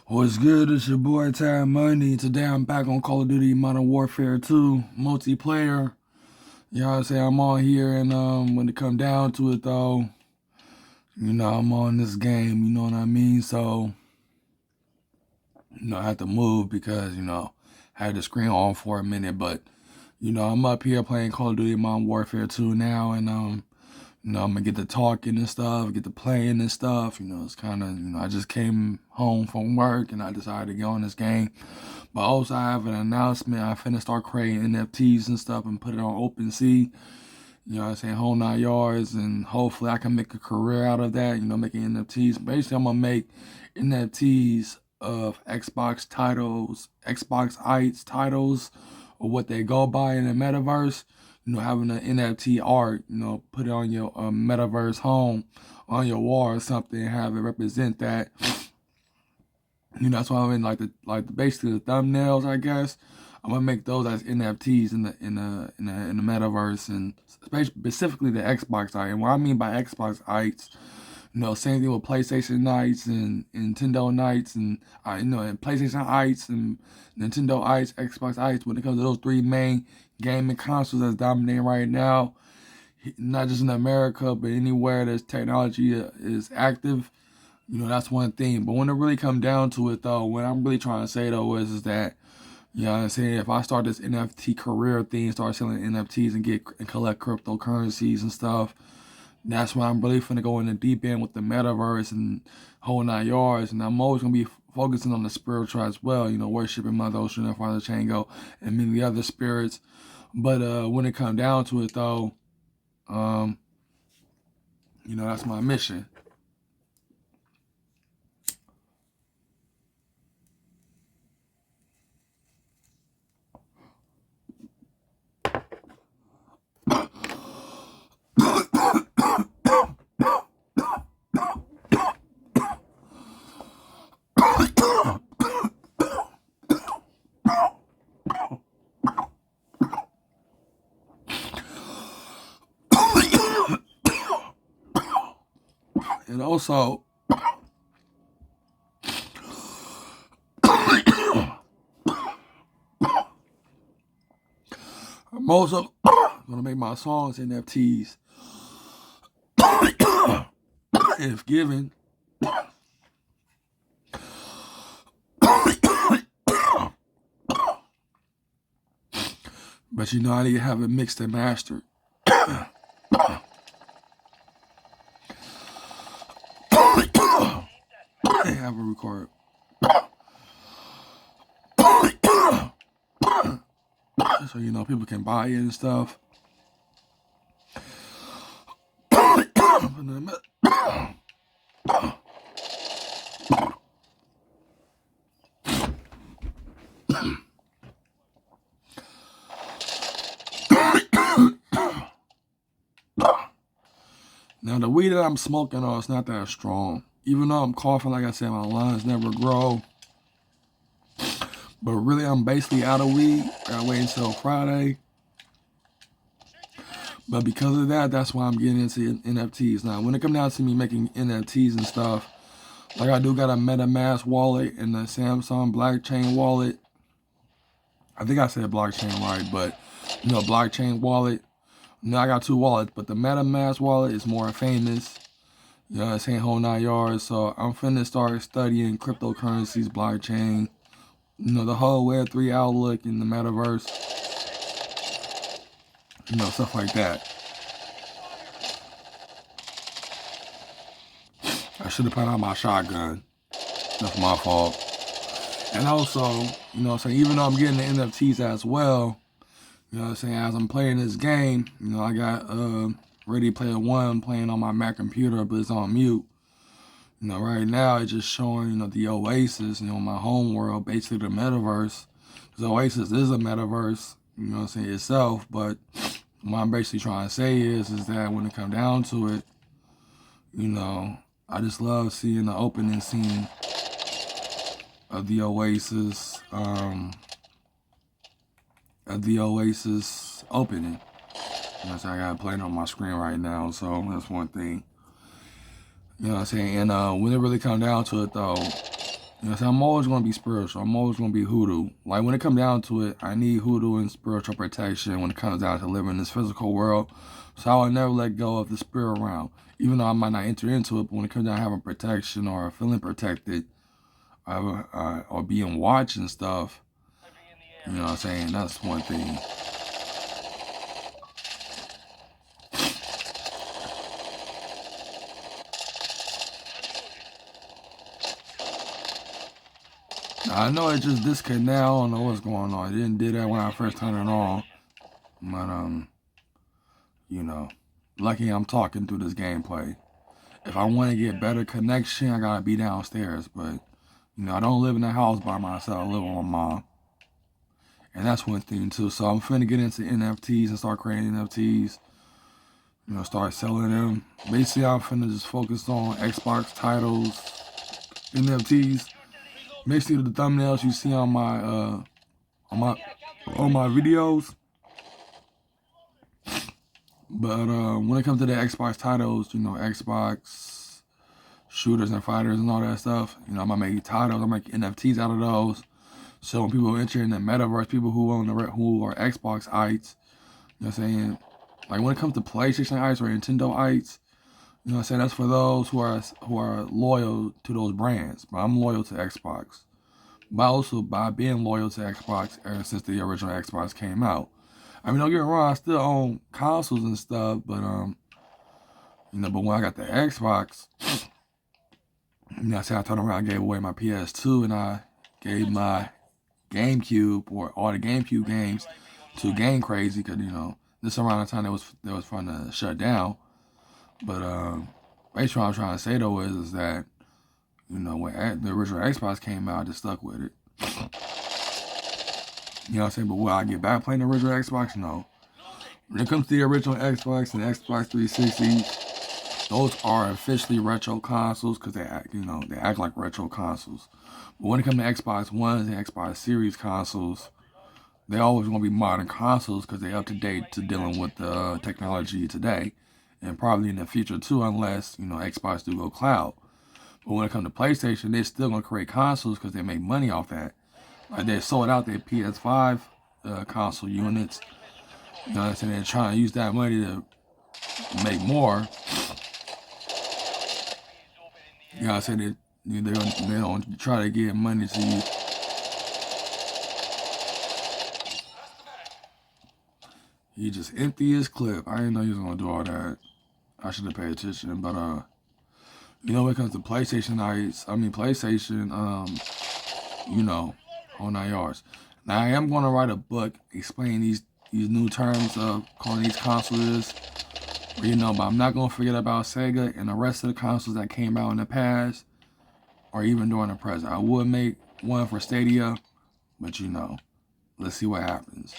What's good? It's your boy Ty Money. Today I'm back on Call of Duty Modern Warfare 2 multiplayer. You know what I'm saying? I'm on here, and when it come down to it though, I'm on this game, you know what I mean? So, I had to move because, I had the screen on for a minute, but I'm up here playing Call of Duty Modern Warfare 2 now, and I'm gonna get to talking and stuff, get to playing and stuff. It's kind of, I just came home from work and I decided to get on this game. But also, I have an announcement. I finna start creating NFTs and stuff and put it on OpenSea. You know what I'm saying? Whole 9 yards. And hopefully, I can make a career out of that, making NFTs. Basically, I'm gonna make NFTs of Xbox titles, Xbox titles, or what they go by in the metaverse. Having an NFT art, put it on your metaverse home, on your wall or something, and have it represent that. That's why I'm in basically the thumbnails, I guess. I'm gonna make those as NFTs in the metaverse, and specifically the Xbox art. And what I mean by Xbox arts, same thing with PlayStation nights and Nintendo nights, and and PlayStation nights and Nintendo nights, Xbox nights. When it comes to those three main gaming consoles that's dominating right now, not just in America but anywhere there's technology is active, that's one thing. But when it really come down to it, though, what I'm really trying to say though is that, you know what I'm saying, if I start this NFT career thing, start selling NFTs and collect cryptocurrencies and stuff, that's why I'm really finna go in the deep end with the metaverse and whole 9 yards. And I'm always gonna be focusing on the spiritual as well, worshiping Mother Ocean and Father Chango and many other spirits. But when it come down to it though, that's my mission. And also, I'm also gonna make my songs NFTs if given. But I need to have it mixed and mastered. I have a record. So people can buy it and stuff. Now the weed that I'm smoking on is not that strong. Even though I'm coughing, like I said, my lungs never grow. But really, I'm basically out of weed. I gotta wait until Friday. But because of that, that's why I'm getting into NFTs. Now, when it comes down to me making NFTs and stuff, like I do got a MetaMask wallet and the Samsung blockchain wallet. I think I said blockchain right, but blockchain wallet. I got two wallets, but the MetaMask wallet is more famous. It's saying whole 9 yards. So I'm finna start studying cryptocurrencies, blockchain, the whole Web3 outlook in the metaverse, stuff like that. I should have put out my shotgun. That's my fault. And also, even though I'm getting the NFTs as well, as I'm playing this game, I got Ready Player One playing on my Mac computer, but it's on mute. Right now it's just showing, the Oasis, my home world, basically the metaverse. Because Oasis is a metaverse, itself. But what I'm basically trying to say is that when it comes down to it, I just love seeing the opening scene of the Oasis, opening. So I got it playing on my screen right now, so that's one thing. And when it really comes down to it though, You know, so I'm always gonna be spiritual. I'm always gonna be hoodoo. Like when it comes down to it, I need hoodoo and spiritual protection when it comes down to living in this physical world. So I will never let go of the spirit realm, even though I might not enter into it. But when it comes down to having protection or feeling protected, or being watched and stuff, you know what I'm saying? That's one thing. I know it just disconnect now. I don't know what's going on. It didn't do that when I first turned it on. But, you know, lucky I'm talking through this gameplay. If I want to get better connection, I gotta be downstairs. But, you know, I don't live in the house by myself. I live with my mom. And that's one thing, too. So I'm finna get into NFTs and start creating NFTs. You know, start selling them. Basically, I'm finna just focus on Xbox titles, NFTs. Basically, the thumbnails you see on my videos. But when it comes to the Xbox titles, you know, Xbox shooters and fighters and all that stuff, you know, I'm gonna make titles, I'm gonna make NFTs out of those. So when people enter in the metaverse, people who are Xbox-ites, you know what I'm saying? Like when it comes to PlayStation-ites or Nintendo-ites, you know what I'm saying? That's for those who are loyal to those brands. But I'm loyal to Xbox. But also by being loyal to Xbox ever since the original Xbox came out. I mean, don't get me wrong, I still own consoles and stuff, but you know, but when I got the Xbox, you know, I turned around, I gave away my PS2, and I gave my GameCube or all the GameCube games to Game Crazy, because you know, this around the time they was trying to shut down. But basically, what I'm trying to say though is that, you know, when the original Xbox came out, I just stuck with it. You know what I'm saying? But will I get back playing the original Xbox? No. When it comes to the original Xbox and Xbox 360, those are officially retro consoles because they act, you know, they act like retro consoles. But when it comes to Xbox One and Xbox Series consoles, they always going to be modern consoles because they're up to date to dealing with the technology today, and probably in the future too, unless, you know, Xbox do go cloud. But when it comes to PlayStation, they're still going to create consoles because they make money off that. Like they sold out their PS5 console units. You know what I'm saying? They're trying to use that money to make more. You know what I'm saying? They don't try to get money to you. He just empty his clip. I didn't know he was going to do all that. I should have paid attention. But, you know, when it comes to PlayStation, you know, whole 9 yards. Now I am going to write a book explaining these new terms of calling these consoles. But, you know, but I'm not going to forget about Sega and the rest of the consoles that came out in the past or even during the present. I would make one for Stadia, but you know, let's see what happens.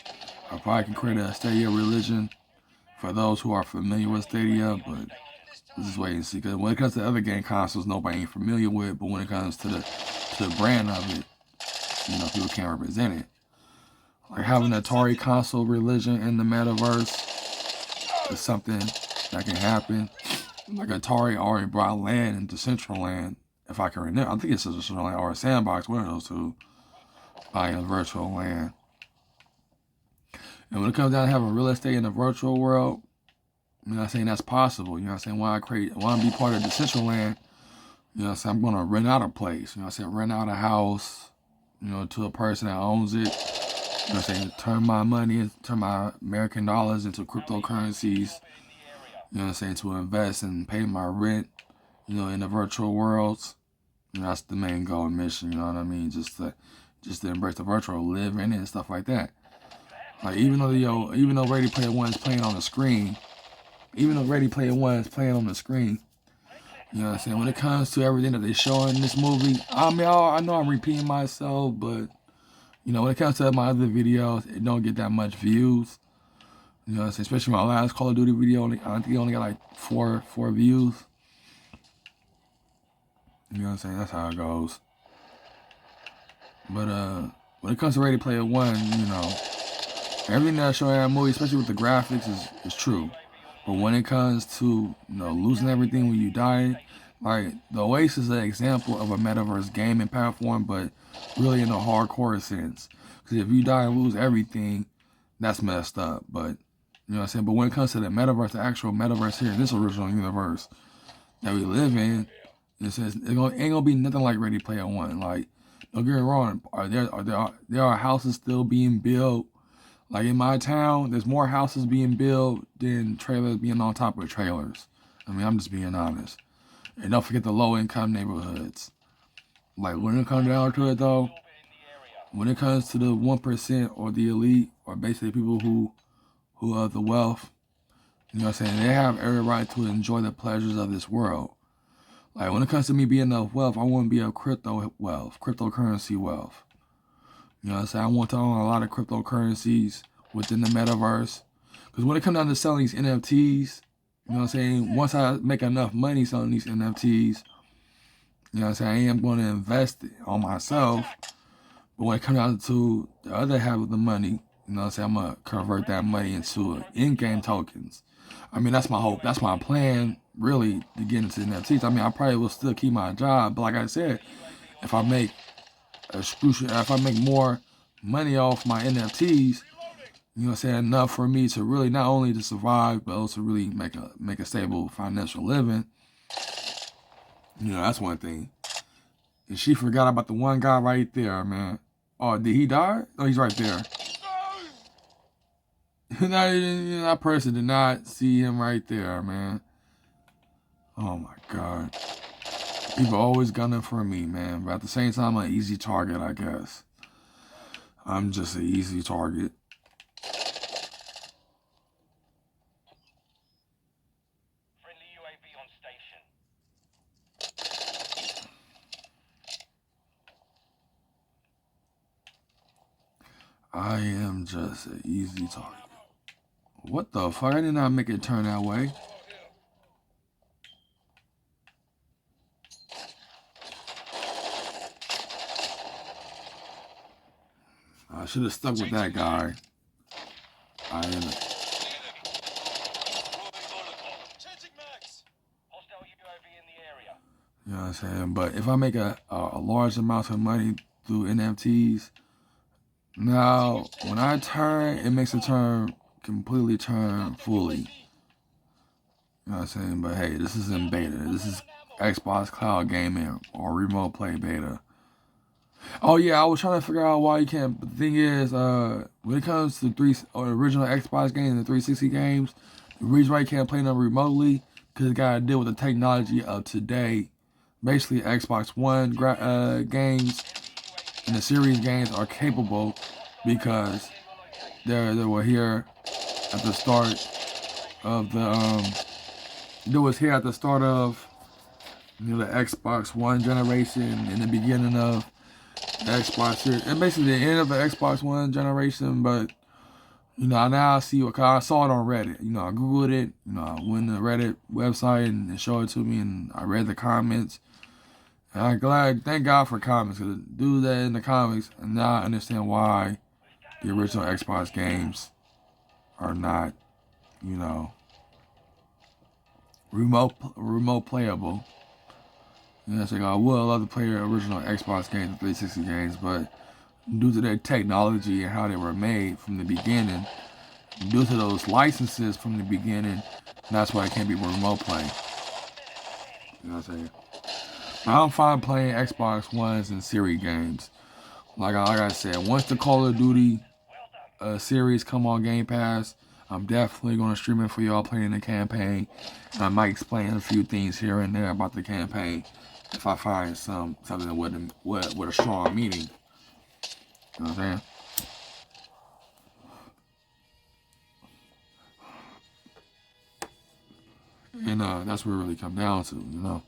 I probably can create a Stadia religion for those who are familiar with Stadia, but let's just wait and see. Because when it comes to other game consoles, nobody ain't familiar with. But when it comes to the brand of it, you know, people can't represent it. Like having an Atari console religion in the metaverse is something that can happen. Like Atari already brought land into Central Land, if I can remember. I think it's Central Land or a Sandbox, one of those two, buying a virtual land. And when it comes down to having real estate in the virtual world, you know what I'm saying, that's possible. You know what I'm saying? When I be part of the Central Land, you know what I'm saying, I'm going to rent out a place. You know what I'm saying? Rent out a house, you know, to a person that owns it. You know what I'm saying? Turn my money, turn my American dollars into cryptocurrencies. You know what I'm saying? To invest and pay my rent, you know, in the virtual worlds. You know, that's the main goal and mission, you know what I mean? Just to embrace the virtual, live in it and stuff like that. Like even though Ready Player One is playing on the screen, you know what I'm saying? When it comes to everything that they show in this movie, I mean, I know I'm repeating myself, but you know, when it comes to my other videos, it don't get that much views. You know what I'm saying? Especially my last Call of Duty video, I think it only got like four views. You know what I'm saying? That's how it goes. But when it comes to Ready Player One, you know, everything that I show in that movie, especially with the graphics, is true. But when it comes to, you know, losing everything when you die, Like, the Oasis is an example of a metaverse gaming platform, but really in a hardcore sense. Because if you die and lose everything, that's messed up. But, you know what I'm saying? But when it comes to the metaverse, the actual metaverse here, this original universe that we live in, it says it ain't gonna be nothing like Ready Player One. Like, don't get me wrong, there are houses still being built. Like in my town, there's more houses being built than trailers being on top of trailers. I mean, I'm just being honest. And don't forget the low income neighborhoods. Like when it comes down to it though, when it comes to the 1% or the elite, or basically people who have the wealth, you know what I'm saying, they have every right to enjoy the pleasures of this world. Like when it comes to me being of wealth, I want to be of crypto wealth, cryptocurrency wealth. You know what I'm saying? I want to own a lot of cryptocurrencies within the metaverse. Because when it comes down to selling these NFTs, you know what I'm saying, once I make enough money selling these NFTs, you know what I'm saying, I am going to invest it on myself. But when it comes down to the other half of the money, you know what I'm saying, I'm going to convert that money into in-game tokens. I mean, that's my hope. That's my plan, really, to get into NFTs. I mean, I probably will still keep my job. But like I said, if I make if I make more money off my NFTs, you know what I'm saying, enough for me to really not only to survive, but also really make a stable financial living. You know, that's one thing. And she forgot about the one guy right there, man. Oh, did he die? Oh, he's right there. That person did not see him right there, man. Oh my God. People always gunning for me, man. But at the same time, I'm an easy target, I guess. I'm just an easy target. Friendly UAV on station. I am just an easy target. What the fuck? I did not make it turn that way. I should have stuck with that guy. I didn't. Hostile UAV in the area. You know what I'm saying? But if I make a large amount of money through NFTs, now when I turn, it makes the turn completely turn fully. You know what I'm saying? But hey, this is in beta. This is Xbox Cloud Gaming or Remote Play Beta. Oh yeah, I was trying to figure out why you can't. But the thing is, when it comes to original Xbox games and the 360 games, the reason why you can't play them remotely because it got to deal with the technology of today. Basically, Xbox One games and the series games are capable because they were here at the start of the they was here at the start of the Xbox One generation in the beginning of the Xbox series and basically the end of the Xbox One generation. But now I see what I saw it on Reddit. I googled it. I went to the Reddit website and it showed it to me, and I read the comments. And thank God for comments, because do that in the comics, and now I understand why the original Xbox games are not, remote playable. It's like I would love to play the original Xbox games, the 360 games, but due to their technology and how they were made from the beginning, due to those licenses from the beginning, that's why it can't be remote play. You know what I'm saying? I'm fine playing Xbox Ones and series games. Like I said, once the Call of Duty series come on Game Pass, I'm definitely going to stream it for y'all playing the campaign. And I might explain a few things here and there about the campaign if I find something with a strong meaning. You know what I'm saying? And that's what it really comes down to.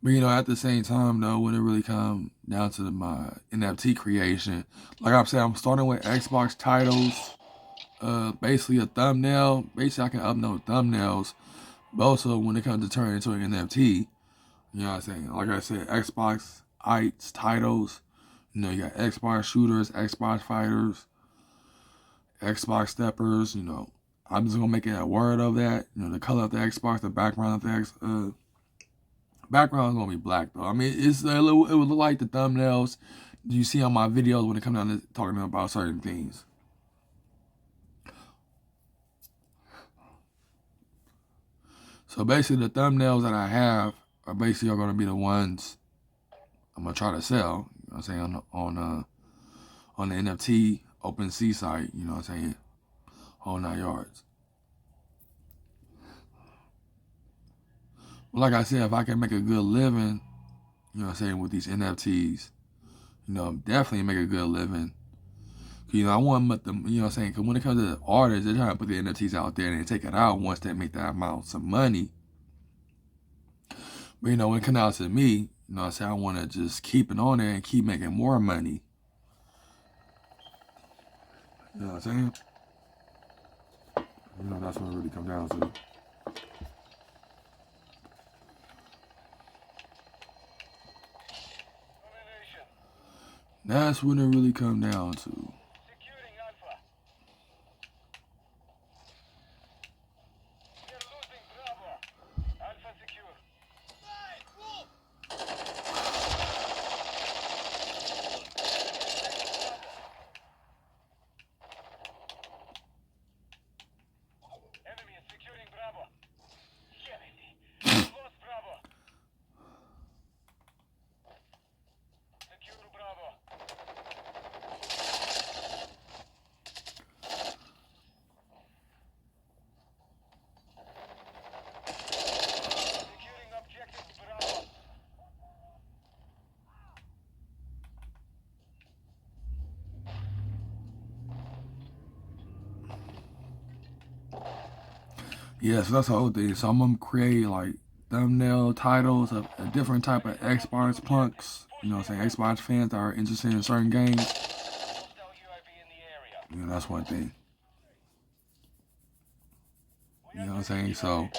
But at the same time though, when it really comes down to my NFT creation, like I said, I'm starting with Xbox titles. Basically a thumbnail. Basically I can upload thumbnails. But also when it comes to turning into an NFT, you know what I'm saying? Like I said, Xbox ites titles. You got Xbox shooters, Xbox fighters, Xbox steppers, I'm just gonna make it a word of that. You know, the color of the Xbox, the background of the background is gonna be black though. I mean, it would look like the thumbnails you see on my videos when it comes down to talking about certain things. So basically, the thumbnails that I have are basically gonna be the ones I'm gonna try to sell. You know what I'm saying, on the NFT OpenSea site. You know what I'm saying, whole 9 yards. But like I said, if I can make a good living, you know what I'm saying, with these NFTs, you know, definitely make a good living. You know, I want them, you know what I'm saying, because when it comes to the artists, they're trying to put the NFTs out there and they take it out once they make that amount of money. But, you know, when it comes out to me, you know what I'm saying, I want to just keep it on there and keep making more money. You know what I'm saying? You know, that's what it really comes down to. That's what it really comes down to. Securing Alpha. We are losing Bravo. Alpha secure. Enemy is securing Bravo. Lost Bravo. Secure Bravo. Securing objective Bravo. Yeah, so that's the whole thing. So I'm gonna create like thumbnail titles of a different type of Xbox punks. You know what I'm saying? Xbox fans that are interested in certain games. Hostile UAV in the area. You know, that's one thing. You know what I'm saying? So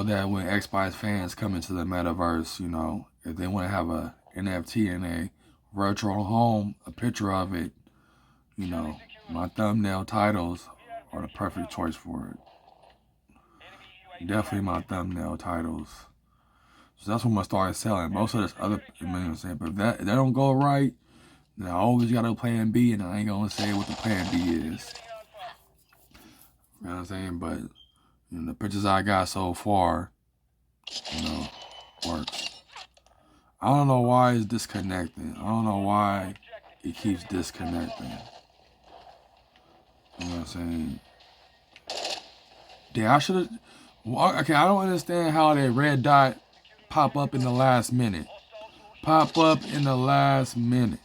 that when Xbox fans come into the metaverse, you know, if they want to have a NFT in a virtual home, a picture of it, you know, my thumbnail titles are the perfect choice for it. Enemy UAV Definitely my thumbnail titles. So that's what I'm gonna start selling. Most of this other, you know what I'm saying? But if that don't go right, then I always got a plan B, and I ain't gonna say what the plan B is. You know what I'm saying? But you know, the pictures I got so far, you know, works. I don't know why it's disconnecting. I don't know why it keeps disconnecting. You know what I'm saying? Yeah, I should have. Okay, I don't understand how that red dot pop up in the last minute. Pop up in the last minute.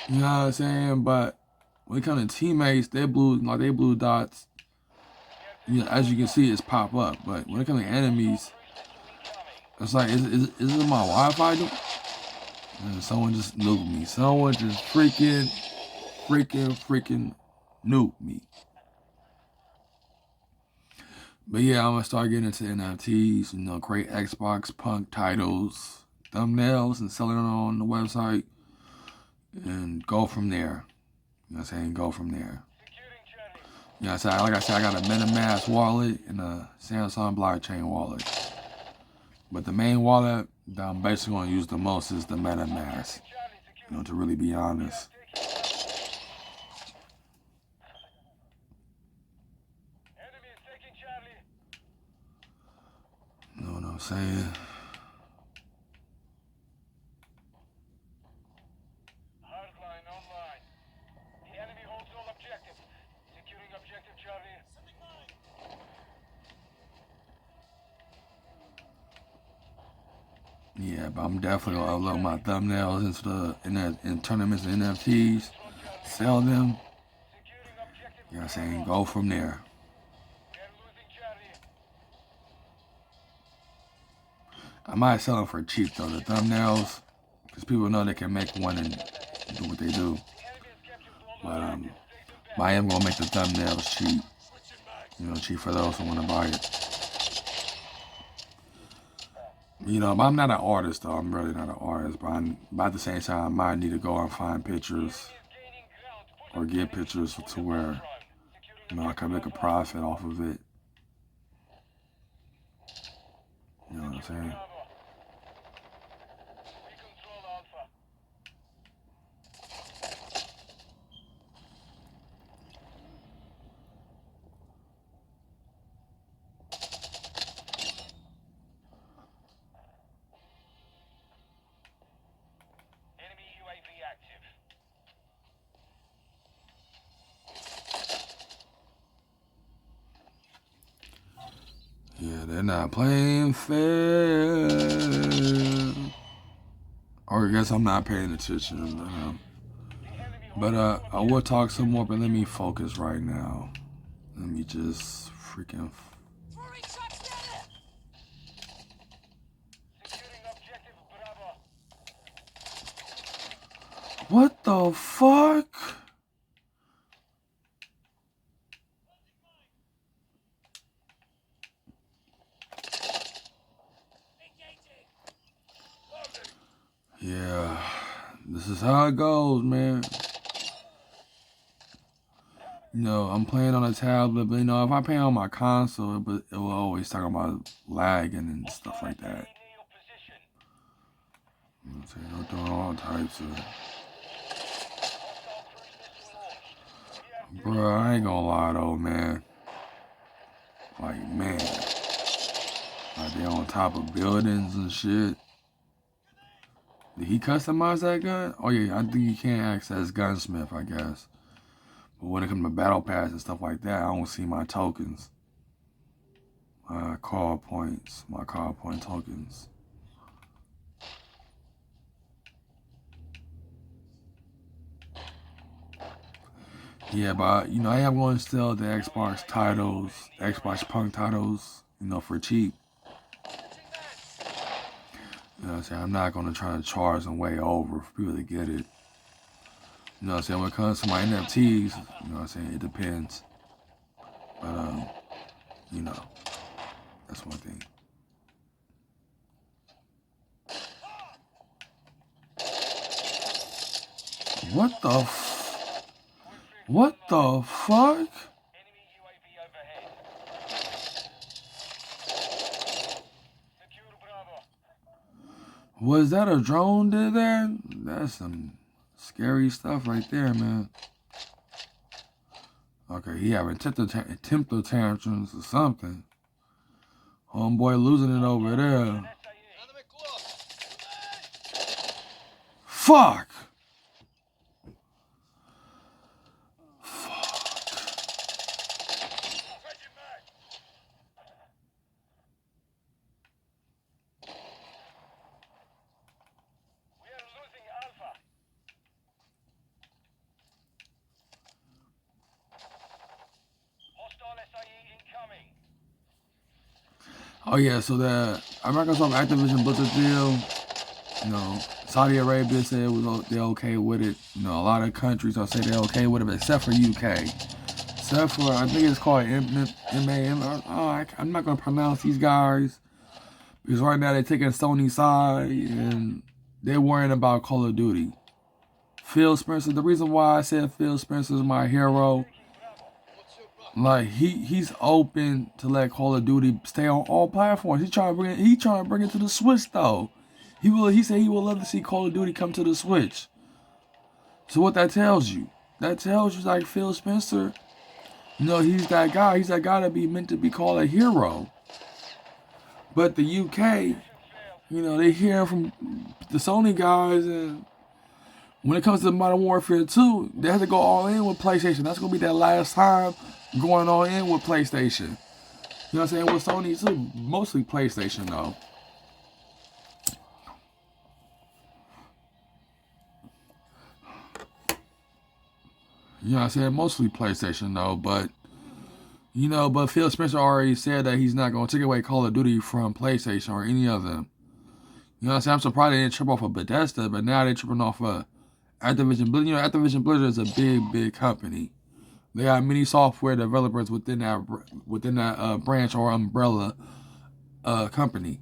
You know what I'm saying? But when it comes to teammates, they blue dots. You know, as you can see, it's pop up. But when it comes to enemies, it's like, is it my Wi-Fi? And someone just nuked me. Someone just freaking nuked me. But yeah, I'm gonna start getting into NFTs. You know, create Xbox punk titles, thumbnails, and selling them on the website, and go from there. You know what I'm saying? Go from there. You know what I'm saying? Like I said, I got a MetaMask wallet and a Samsung blockchain wallet. But the main wallet that I'm basically going to use the most is the MetaMask. You know, to really be honest. Enemy is taking Charlie. You know what I'm saying? Hardline online. The enemy holds all objectives. Securing objective Charlie. Yeah, but I'm definitely going to upload my thumbnails in tournaments and NFTs. Sell them. Securing objective. You know what I'm saying? Go from there. We are losing Charlie. I might sell them for cheap though, the thumbnails. Because people know they can make one and do what they do. But I am going to make the thumbnails cheap. You know, cheap for those who want to buy it. You know, but I'm not an artist though. I'm really not an artist. But at the same time, I might need to go and find pictures or get pictures to where You know, I can make a profit off of it. You know what I'm saying? Bravo. We control Alpha. Enemy UAV active. Yeah, they're not playing fair. Or I guess I'm not paying attention to them. The enemy But holds I all will talk some more, objectives. but let me focus right now. Let me just freaking. Securing objective Bravo. What the fuck? Yeah, this is how it goes, man. You know, I'm playing on a tablet, but you know, if I play on my console, it will always talk about lagging and stuff like that. Near your position. You know what I'm saying? I'm doing all types of. Hostile cruise missile launched. We have Bruh, I ain't gonna lie though, man. Like, man. Like, they on top of buildings and shit. Did he customize that gun? Oh, yeah, I think you can't access Gunsmith, I guess. But when it comes to Battle Pass and stuff like that, I don't see my tokens. My call points. My call point tokens. Yeah, but, you know, I am going to sell the Xbox titles, Xbox Punk titles, you know, for cheap. You know what I'm saying? I'm not going to try to charge them way over for people to get it. You know what I'm saying? When it comes to my NFTs, you know what I'm saying? It depends. But, you know, that's one thing. What the What the fuck? enemy UAV overhead. Secure Bravo. Was that a drone did that? That's some scary stuff right there, man. Okay, he having temper tantrums or something. Homeboy losing it over there. Fuck! We are losing Alpha. Hostile SIE incoming. Oh yeah, so the Microsoft Activision Blizzard deal, you know, Saudi Arabia said they're okay with it. You know, a lot of countries will say they're okay with it, except for UK. Except for, I think it's called MAM. I'm not going to pronounce these guys. Because right now they're taking Sony's side and they're worrying about Call of Duty. Phil Spencer, the reason why I said Phil Spencer is my hero, like he's open to let Call of Duty stay on all platforms. He's trying to bring it to the Switch though. He said he would love to see Call of Duty come to the Switch. So what that tells you? That tells you like Phil Spencer, you know, he's that guy. He's that guy to be meant to be called a hero. But the UK, you know, they hear from the Sony guys, and when it comes to Modern Warfare 2, they have to go all in with PlayStation. That's going to be that last time going all in with PlayStation. You know what I'm saying? With Sony too, mostly PlayStation though. You know what I'm saying? Mostly PlayStation though, but you know, but Phil Spencer already said that he's not going to take away Call of Duty from PlayStation or any of them. You know what I'm saying? I'm surprised they didn't trip off of Bethesda, but now they're tripping off of Activision Blizzard. You know, Activision Blizzard is a big company. They got many software developers within that branch or umbrella company.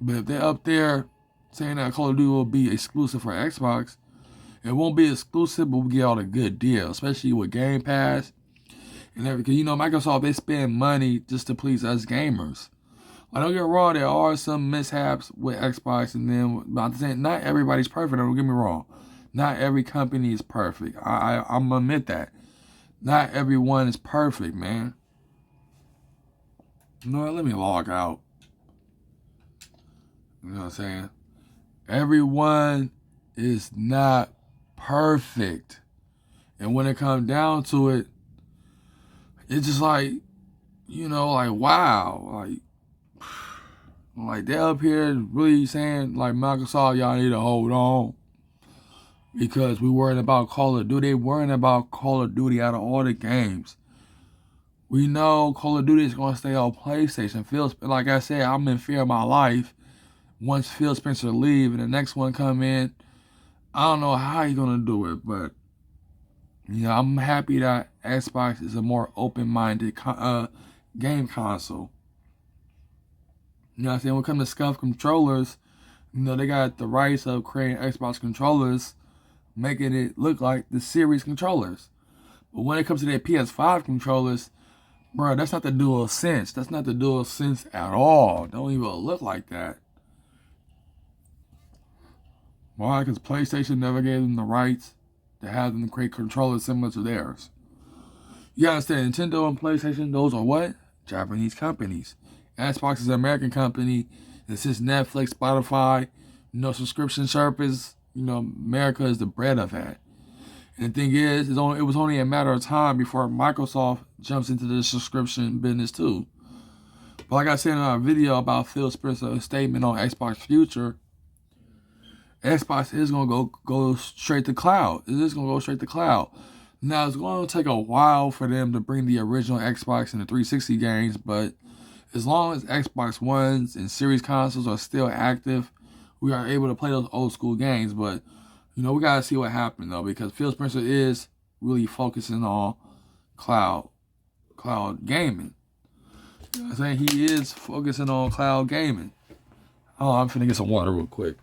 But if they're up there saying that Call of Duty will be exclusive for Xbox, It won't be exclusive, but we get all the good deals, especially with Game Pass and everything. You know, Microsoft, they spend money just to please us gamers. I don't get wrong, there are some mishaps with Xbox, and then I'm saying not everybody's perfect. Don't get me wrong. Not every company is perfect. I'm gonna admit that. Not everyone is perfect, man. You know what? Let me log out. You know what I'm saying? Everyone is not perfect. And when it comes down to it, it's just like, you know, like, wow. Like they're up here really saying, like, Microsoft, y'all need to hold on. Because we worrying about Call of Duty. They worrying about Call of Duty out of all the games. We know Call of Duty is going to stay on PlayStation. Like I said, I'm in fear of my life. Once Phil Spencer leave and the next one come in, I don't know how he's going to do it. But, you know, I'm happy that Xbox is a more open-minded game console. You know what I'm saying? When it comes to scuff controllers, you know, they got the rights of creating Xbox controllers, making it look like the series controllers. But when it comes to their PS5 controllers, bro, that's not the Dual Sense. That's not the Dual Sense at all. Don't even look like that. Why? Because PlayStation never gave them the rights to have them create controllers similar to theirs. You understand, Nintendo and PlayStation, those are what? Japanese companies. Xbox is an American company. And since Netflix, Spotify, you know, subscription service, you know, America is the bread of that. And the thing is, it was only a matter of time before Microsoft jumps into the subscription business too. But like I said in our video about Phil Spencer's statement on Xbox Future, Xbox is going to go straight to cloud. It is going to go straight to cloud. Now, it's going to take a while for them to bring the original Xbox and the 360 games, but as long as Xbox Ones and Series consoles are still active, we are able to play those old school games. But, you know, we got to see what happens, though, because Phil Spencer is really focusing on cloud gaming. You know what I'm saying? He is focusing on cloud gaming. Oh, I'm finna get some water real quick.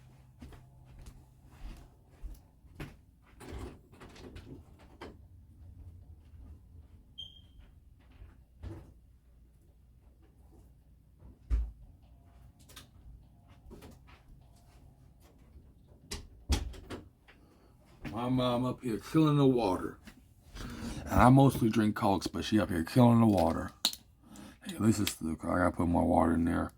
My mom up here killing the water. And I mostly drink Cokes, but she up here killing the water. Hey, at least I gotta put more water in there.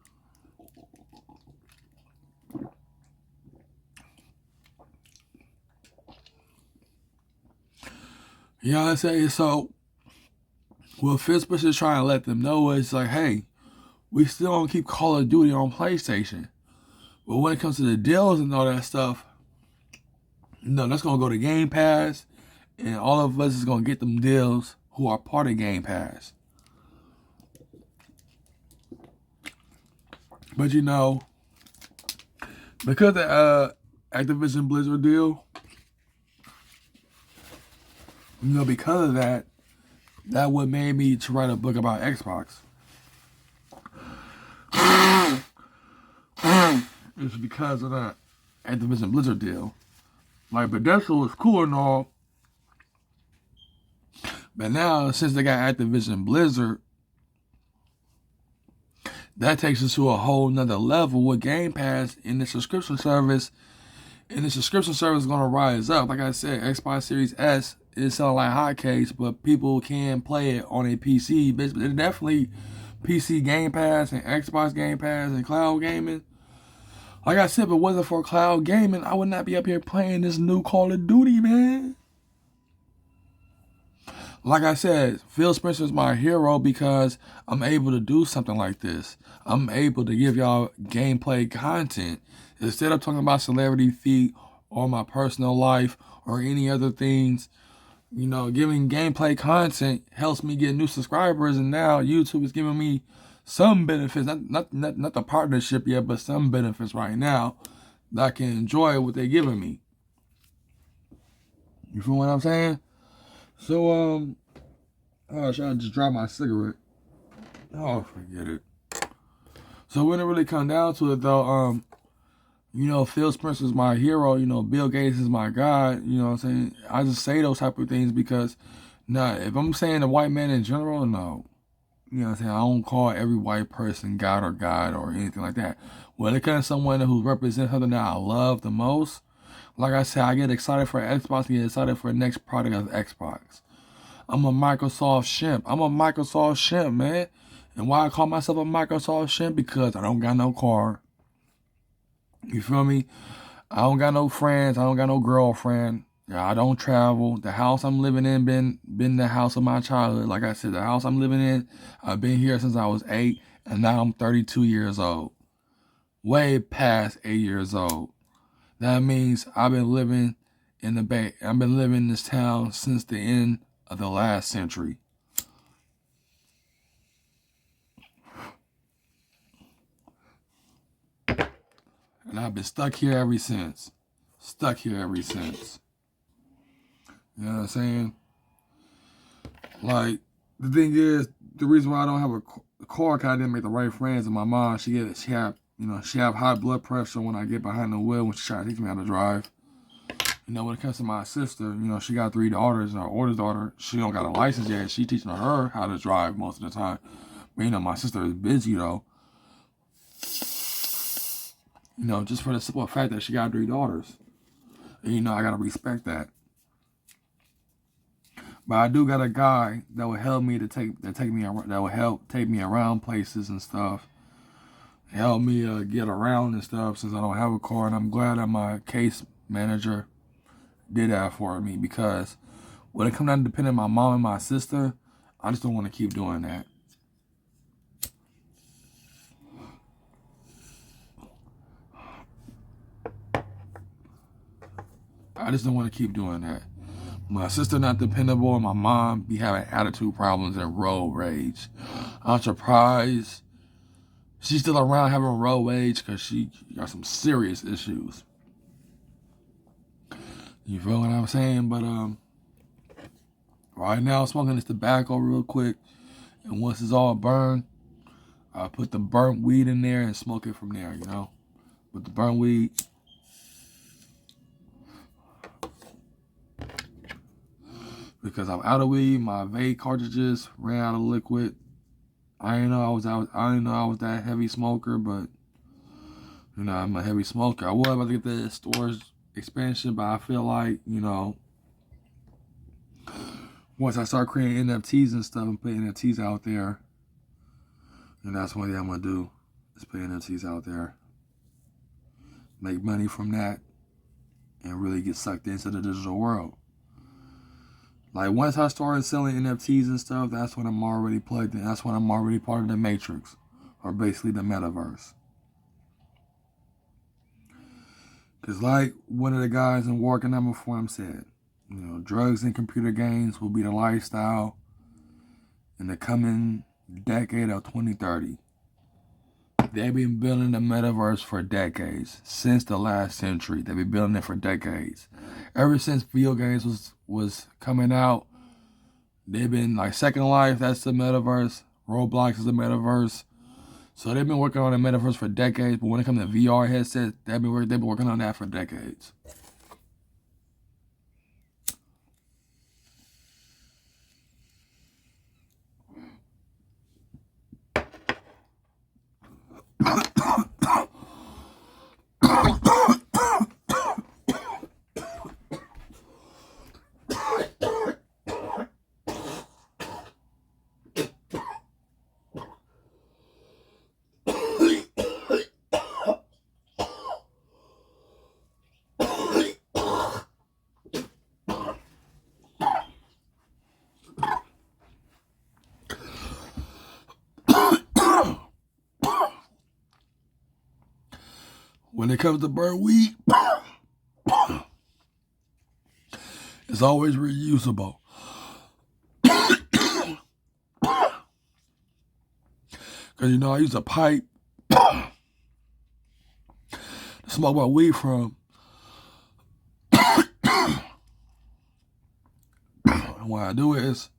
You know what I'm saying? So, what Phil Spencer is trying to let them know is like, hey, we still don't keep Call of Duty on PlayStation. But when it comes to the deals and all that stuff, no, that's gonna go to Game Pass, and all of us is gonna get them deals who are part of Game Pass. But you know, because the Activision Blizzard deal, you know, because of that, that what made me to write a book about Xbox. It's because of that Activision Blizzard deal. Like, Bethesda was cool and all, but now since they got Activision Blizzard, that takes us to a whole nother level with Game Pass in the subscription service. And the subscription service is going to rise up. Like I said, Xbox Series S is selling like hotcakes, but people can play it on a PC. But it's definitely PC Game Pass and Xbox Game Pass and cloud gaming. Like I said, if it wasn't for cloud gaming, I would not be up here playing this new Call of Duty, man. Like I said, Phil Spencer is my hero because I'm able to do something like this. I'm able to give y'all gameplay content. Instead of talking about celebrity feet or my personal life or any other things, you know, giving gameplay content helps me get new subscribers, and now YouTube is giving me some benefits, not the partnership yet, but some benefits right now that I can enjoy what they're giving me. You feel what I'm saying? So, oh, should I just drop my cigarette? Oh, forget it. So when it really come down to it, though, You know, Phil Spencer's my hero. You know, Bill Gates is my god. You know what I'm saying? I just say those type of things because, nah, if I'm saying the white man in general, no. You know what I'm saying? I don't call every white person God or anything like that. When it comes to someone who represents something that I love the most, like I said, I get excited for Xbox, I get excited for the next product of Xbox. I'm a Microsoft shimp. I'm a Microsoft shimp, man. And why I call myself a Microsoft shimp? Because I don't got no car. You feel me? I don't got no friends. I don't got no girlfriend. Yeah, I don't travel. The house I'm living in been the house of my childhood. Like I said, the house I'm living in, I've been here since I was 8, and now I'm 32 years old. Way past 8 years old. That means I've been living in the Bay. I've been living in this town since the end of the last century. And I've been stuck here ever since. Stuck here ever since. You know what I'm saying? Like, the thing is, the reason why I don't have a car, cause I didn't make the right friends. And my mom, she have high blood pressure when I get behind the wheel when she try to teach me how to drive. You know, when it comes to my sister, you know, she got 3 daughters, and her oldest daughter, she don't got a license yet. She teaching her how to drive most of the time. But, you know, my sister is busy, though. You know, just for the simple fact that she got 3 daughters. And, you know, I got to respect that. But I do got a guy that will help me that will help take me around places and stuff. Help me get around and stuff since I don't have a car. And I'm glad that my case manager did that for me, because when it comes down to depending on my mom and my sister, I just don't want to keep doing that. I just don't want to keep doing that. My sister not dependable, and my mom be having attitude problems and road rage. I'm surprised she's still around having road rage because she got some serious issues. You feel what I'm saying? But right now I'm smoking this tobacco real quick, and once it's all burned, I put the burnt weed in there and smoke it from there. You know, with the burnt weed. Because I'm out of weed, my vape cartridges ran out of liquid. I didn't know I was that heavy smoker, but you know, I'm a heavy smoker. I was about to get the storage expansion, but I feel like, you know, once I start creating NFTs and stuff and putting NFTs out there, and that's one thing I'm gonna do, is put NFTs out there, make money from that, and really get sucked into the digital world. Like, once I started selling NFTs and stuff, that's when I'm already plugged in. That's when I'm already part of the Matrix, or basically the metaverse. Because like one of the guys in Working Number Forum said, you know, drugs and computer games will be the lifestyle in the coming decade of 2030. They've been building the metaverse for decades. Since the last century, they've been building it for decades. Ever since video games was coming out, they've been like Second Life, that's the metaverse. Roblox is the metaverse. So they've been working on the metaverse for decades. But when it comes to VR headsets, they've been working on that for decades. When it comes to burnt weed, it's always reusable. Because, you know, I use a pipe to smoke my weed from. And what I do is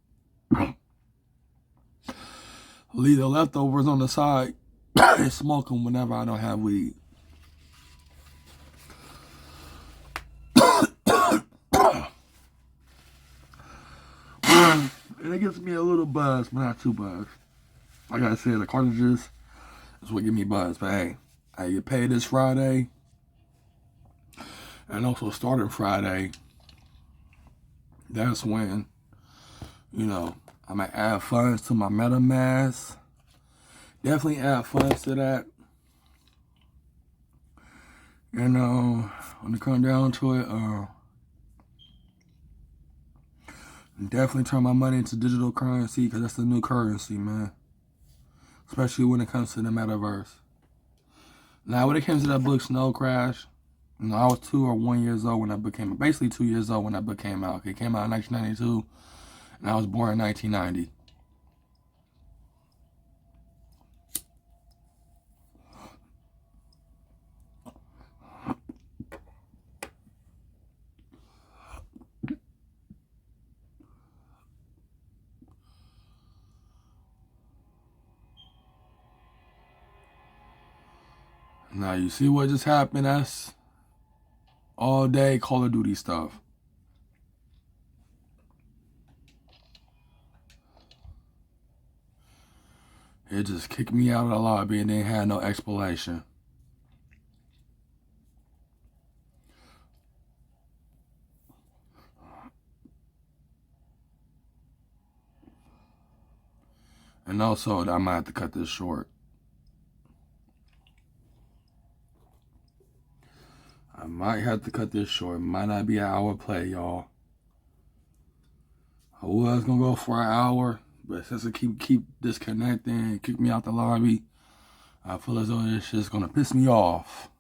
leave the leftovers on the side and smoke them whenever I don't have weed. And it gives me a little buzz, but not too buzz. Like I said, the cartridges is what give me buzz. But hey, I get paid this Friday. And also starting Friday, that's when, I might add funds to my MetaMask. Definitely add funds to that. And when it comes down to it, definitely turn my money into digital currency because that's the new currency, man. Especially when it comes to the metaverse. Now, when it comes to that book, Snow Crash, I was 2 or 1 years old when that book came out. Basically 2 years old when that book came out. It came out in 1992, and I was born in 1990. Now, you see what just happened? That's all day Call of Duty stuff. It just kicked me out of the lobby and they had no explanation. And also, I might have to cut this short. I might have to cut this short. It might not be an hour play, y'all. I was gonna go for an hour, but since it keep disconnecting and kick me out the lobby, I feel as though this shit's gonna piss me off.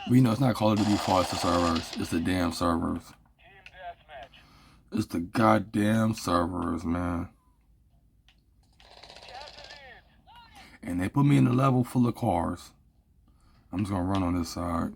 But it's not Call of Duty fault, it's the servers. It's the damn servers. It's the goddamn servers, man. And they put me in a level full of cars. I'm just gonna run on this side.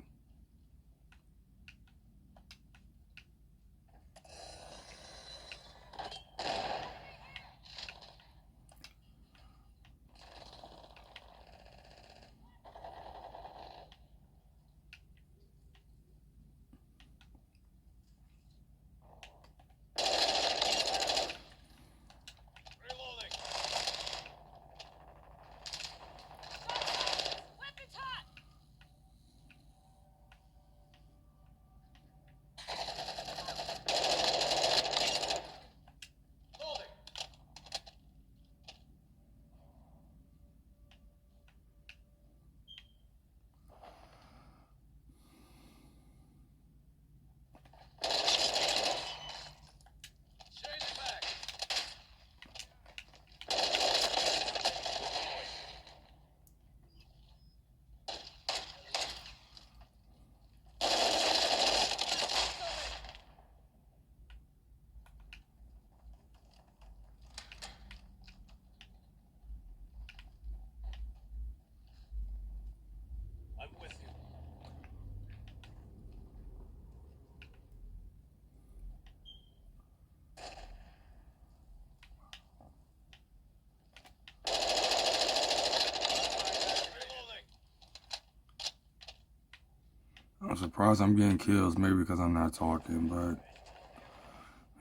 I'm surprised I'm getting kills, maybe because I'm not talking, but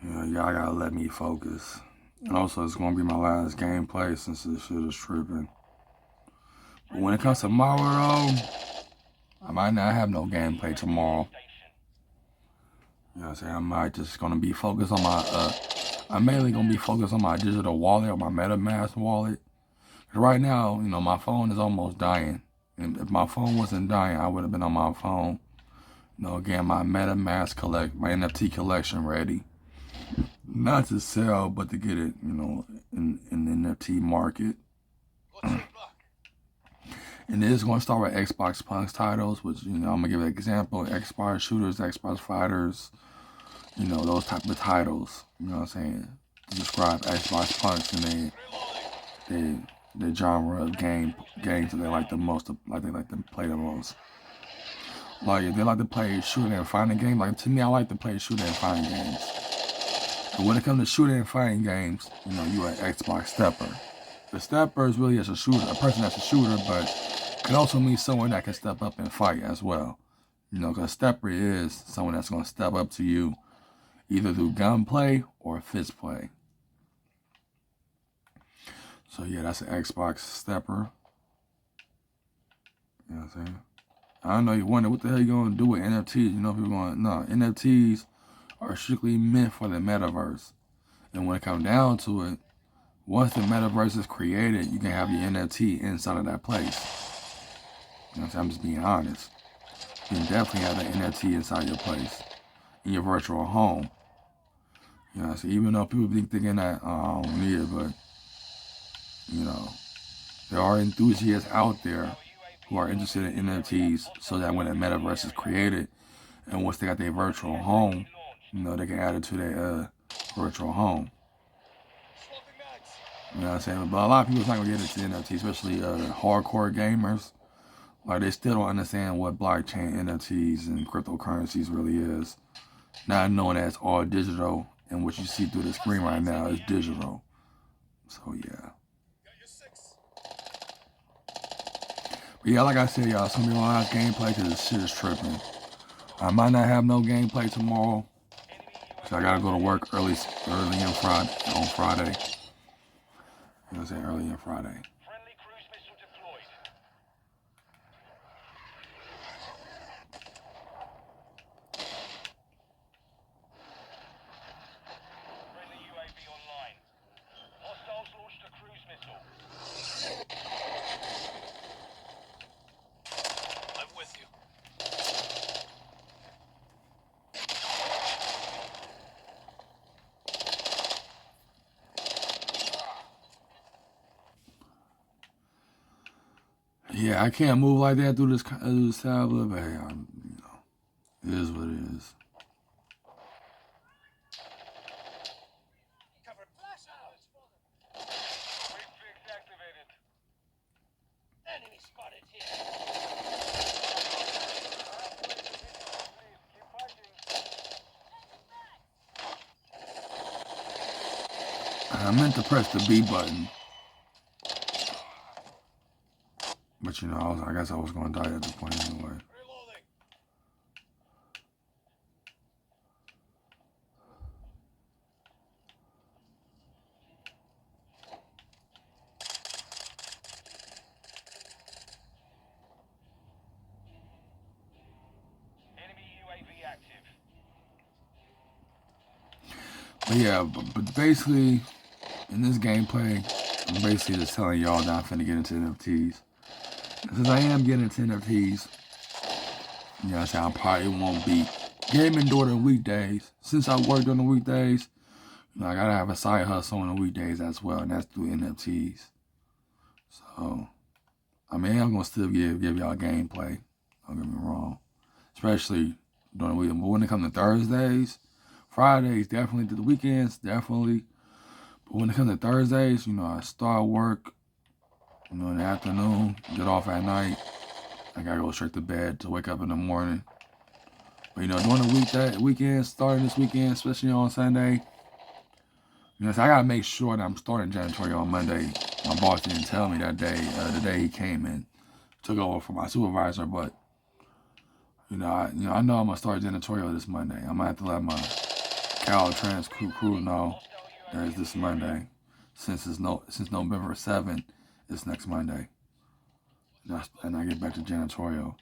y'all gotta let me focus. And also, it's gonna be my last gameplay since this shit is tripping. But when it comes to tomorrow, though, I might not have no gameplay tomorrow. You know what I'm saying? I might just gonna be focused on my, I'm mainly gonna be focused on my digital wallet or my MetaMask wallet. Right now, my phone is almost dying. And if my phone wasn't dying, I would have been on my phone. Again, my MetaMask my NFT collection ready. Not to sell, but to get it, in the NFT market. And this is going to start with Xbox Punks titles, which, I'm going to give an example. Xbox shooters, Xbox fighters, those type of titles. You know what I'm saying? To describe Xbox Punks and the genre of games that they like the most, like they like to play the most. Like, if they like to play shooting and fighting games, like, to me, I like to play shooting and fighting games. But when it comes to shooting and fighting games, you're an Xbox stepper. The stepper is really just a person that's a shooter, but can also mean someone that can step up and fight as well. Because stepper is someone that's going to step up to you either through gunplay or fist play. So yeah, that's an Xbox stepper. You know what I'm saying? I know you wonder what the hell you gonna do with NFTs. You know, people going, no, NFTs are strictly meant for the metaverse. And when it comes down to it, once the metaverse is created, you can have your NFT inside of that place. You know what I'm saying? I'm just being honest. You can definitely have that NFT inside your place, in your virtual home. You know, so even though people be thinking that, I don't need it, but, you know, there are enthusiasts out there who are interested in NFTs so that when the metaverse is created and once they got their virtual home, you know, they can add it to their virtual home. You know what I'm saying? But a lot of people's not going to get into NFTs, especially hardcore gamers. Like, they still don't understand what blockchain NFTs and cryptocurrencies really is. Not knowing that it's all digital, and what you see through the screen right now is digital. So, yeah. But yeah, like I said, y'all, some people don't have gameplay because this shit is tripping. I might not have no gameplay tomorrow, because I gotta go to work early on Friday. You know what I'm saying? Early on Friday. Friendly cruise missile deployed. Friendly UAV online. Hostiles launched a cruise missile. I'm with you. Yeah, I can't move like that through this tablet, but hey, you know, it is what it is. Cover flash out. Quick fix activated. Enemy spotted here. Keep fighting. I meant to press the B button, but you know, I guess I was gonna die at this point anyway. Reloading. Enemy UAV active. But yeah, but basically, in this gameplay, I'm basically just telling y'all that I'm finna get into NFTs. And since I am getting into NFTs, you know what I'm saying, I probably won't be gaming during the weekdays. Since I work during the weekdays, you know, I gotta have a side hustle on the weekdays as well, and that's through NFTs. So, I mean, I'm gonna still give y'all gameplay. Don't get me wrong, especially during the week. But when it comes to Thursdays, Fridays, definitely to the weekends, definitely. But when it comes to Thursdays, you know, I start work, you know, in the afternoon, get off at night. I gotta go straight to bed to wake up in the morning. But you know, during the weekend, starting this weekend, especially on Sunday, you know, so I gotta make sure that I'm starting janitorial on Monday. My boss didn't tell me that day, the day he came and took over for my supervisor, but I know I'm gonna start janitorial this Monday. I'm gonna have to let my Caltrans crew know that it's this Monday, since November 7th, it's next Monday, and I get back to janitorial.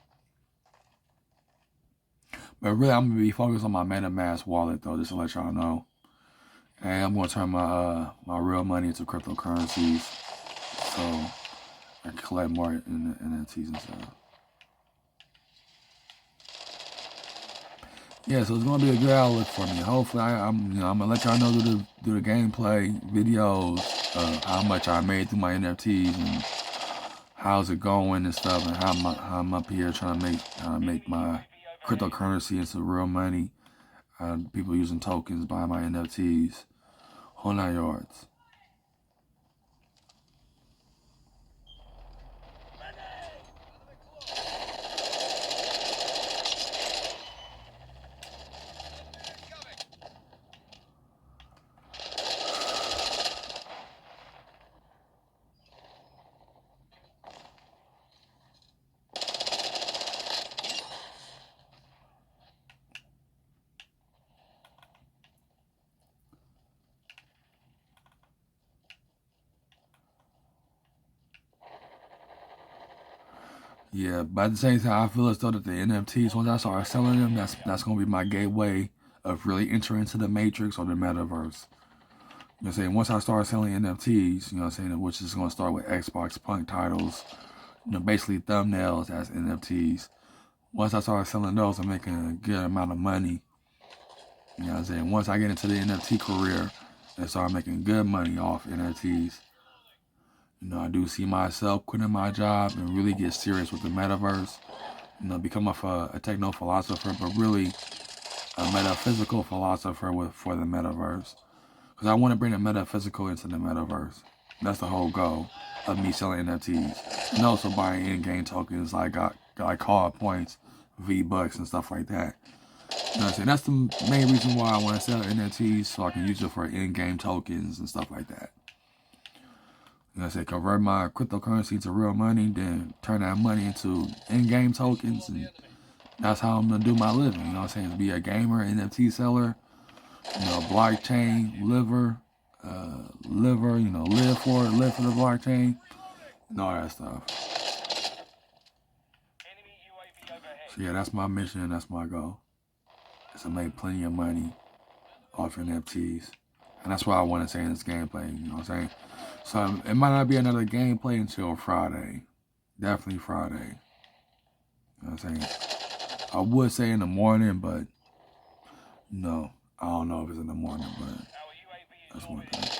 But really, I'm gonna be focused on my MetaMask wallet though, just to let y'all know. And I'm gonna turn my real money into cryptocurrencies, so I can collect more in NFTs and stuff. Yeah, so it's gonna be a good outlook for me. Hopefully, I'm gonna let y'all know through the gameplay videos how much I made through my NFTs and how's it going and stuff, and how I'm up here trying to make my cryptocurrency into real money. People using tokens, buying my NFTs, whole 9 yards. Yeah, but at the same time, I feel as though that the NFTs, once I start selling them, that's gonna be my gateway of really entering into the matrix or the metaverse. You know what I'm saying? Once I start selling NFTs, you know what I'm saying, which is gonna start with Xbox Punk titles, basically thumbnails as NFTs. Once I start selling those, I'm making a good amount of money. You know what I'm saying? Once I get into the NFT career and start making good money off NFTs, I do see myself quitting my job and really get serious with the metaverse. Become a techno philosopher, but really a metaphysical philosopher for the metaverse. Because I want to bring the metaphysical into the metaverse. That's the whole goal of me selling NFTs. And also buying in-game tokens like call points, V-Bucks, and stuff like that. You know what I'm saying? That's the main reason why I want to sell NFTs, so I can use it for in-game tokens and stuff like that. You know what I'm saying? Convert my cryptocurrency to real money, then turn that money into in-game tokens, and that's how I'm going to do my living. You know what I'm saying? To be a gamer, NFT seller, blockchain, live for it, live for the blockchain, and all that stuff. So yeah, that's my mission and that's my goal. Is to make plenty of money off NFTs. And that's what I want to say in this gameplay, you know what I'm saying? So it might not be another gameplay until Friday. Definitely Friday. You know what I'm saying? I would say in the morning, but no. I don't know if it's in the morning, but that's one thing.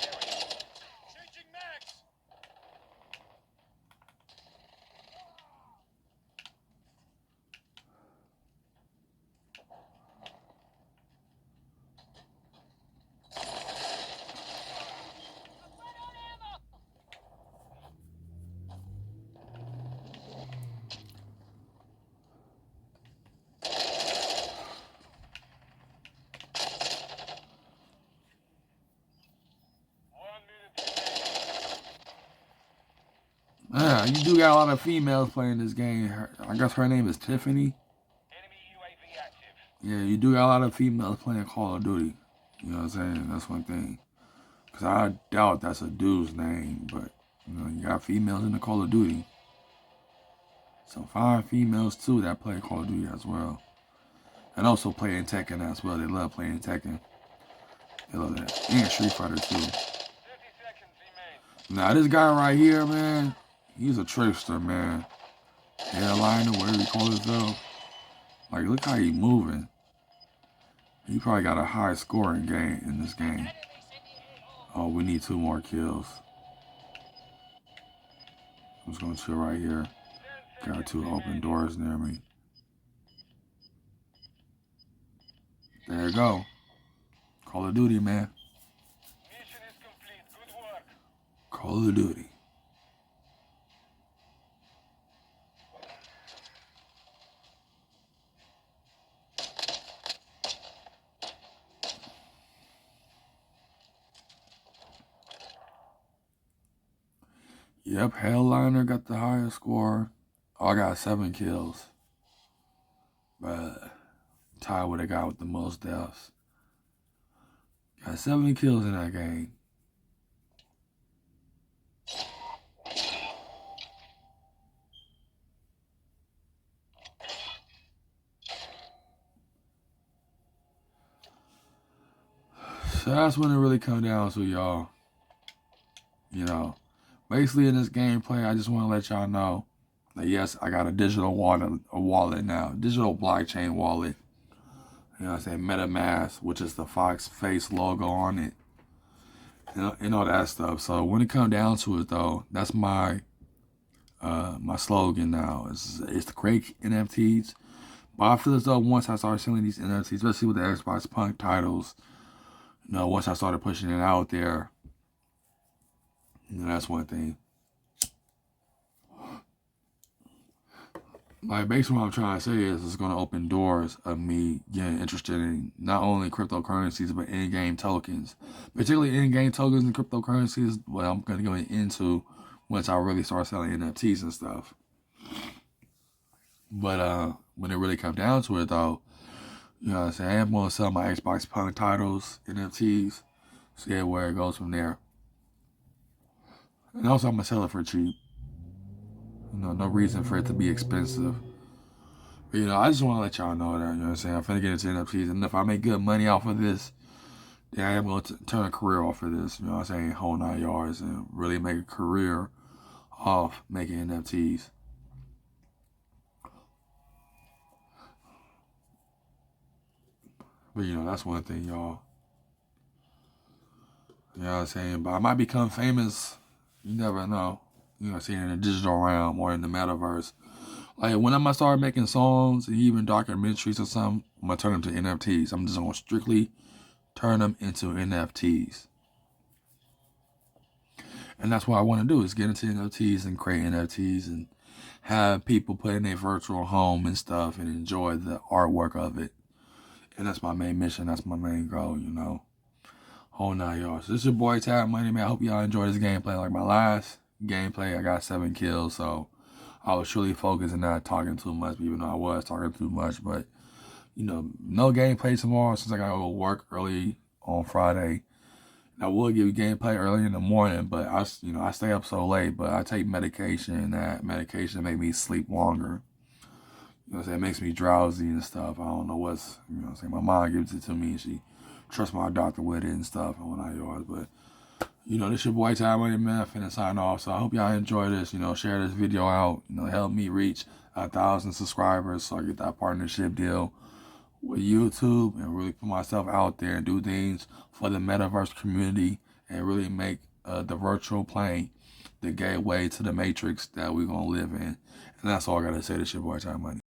Yeah, you do got a lot of females playing this game. I guess her name is Tiffany. Yeah, you do got a lot of females playing Call of Duty. You know what I'm saying? That's one thing. Because I doubt that's a dude's name, but you got females in the Call of Duty. So 5 females too that play Call of Duty as well. And also playing Tekken as well. They love playing Tekken. They love that. And Street Fighter too. Now this guy right here, man, he's a trickster, man. Airliner, whatever you call himself. Like, look how he moving. He probably got a high scoring game in this game. Oh, we need 2 more kills. I'm just gonna chill right here. Got 2 open doors near me. There you go. Call of Duty, man. Call of Duty. Yep, Helliner got the highest score. Oh, I got 7 kills. But tied with a guy with the most deaths. Got 7 kills in that game. So that's when it really come down to, y'all. Basically in this gameplay, I just want to let y'all know that yes, I got a digital wallet now. Digital blockchain wallet. You know what I'm saying? MetaMask, which is the Fox face logo on it. And all that stuff. So when it comes down to it though, that's my slogan now. It's to create NFTs. But I feel as though once I start selling these NFTs, especially with the Xbox Punk titles, once I started pushing it out there, that's one thing. Like, basically what I'm trying to say is it's going to open doors of me getting interested in not only cryptocurrencies, but in-game tokens. Particularly in-game tokens and cryptocurrencies is what I'm going to go into once I really start selling NFTs and stuff. But when it really comes down to it, though, you know what I'm saying, I am going to sell my Xbox Punk titles, NFTs, see where it goes from there. And also, I'm going to sell it for cheap. No reason for it to be expensive. But, I just want to let y'all know that, you know what I'm saying? I'm finna get into NFTs. And if I make good money off of this, then I am going to turn a career off of this, you know what I'm saying? Whole 9 yards and really make a career off making NFTs. But, that's one thing, y'all. You know what I'm saying? But I might become famous. You never know. You know what I'm saying? In the digital realm or in the metaverse. Like, when I'm going to start making songs and even documentaries or something, I'm going to turn them to NFTs. I'm just going to strictly turn them into NFTs. And that's what I want to do, is get into NFTs and create NFTs and have people put in their virtual home and stuff and enjoy the artwork of it. And that's my main mission. That's my main goal, Whole 9 yards. This is your boy Tab Money, man. I hope y'all enjoy this gameplay. Like my last gameplay, I got 7 kills, so I was truly focused and not talking too much, even though I was talking too much. But, no gameplay tomorrow since I got to go work early on Friday. I will give you gameplay early in the morning, but I stay up so late. But I take medication, and that medication make me sleep longer. It makes me drowsy and stuff. I don't know what's, my mom gives it to me, and she trusts my doctor with it and stuff and whatnot, yours. But, this your boy Ty Money, man. Finna sign off. So I hope y'all enjoy this. Share this video out. Help me reach 1,000 subscribers so I get that partnership deal with YouTube and really put myself out there and do things for the metaverse community and really make the virtual plane the gateway to the matrix that we're going to live in. And that's all I got to say. This your boy Ty Money.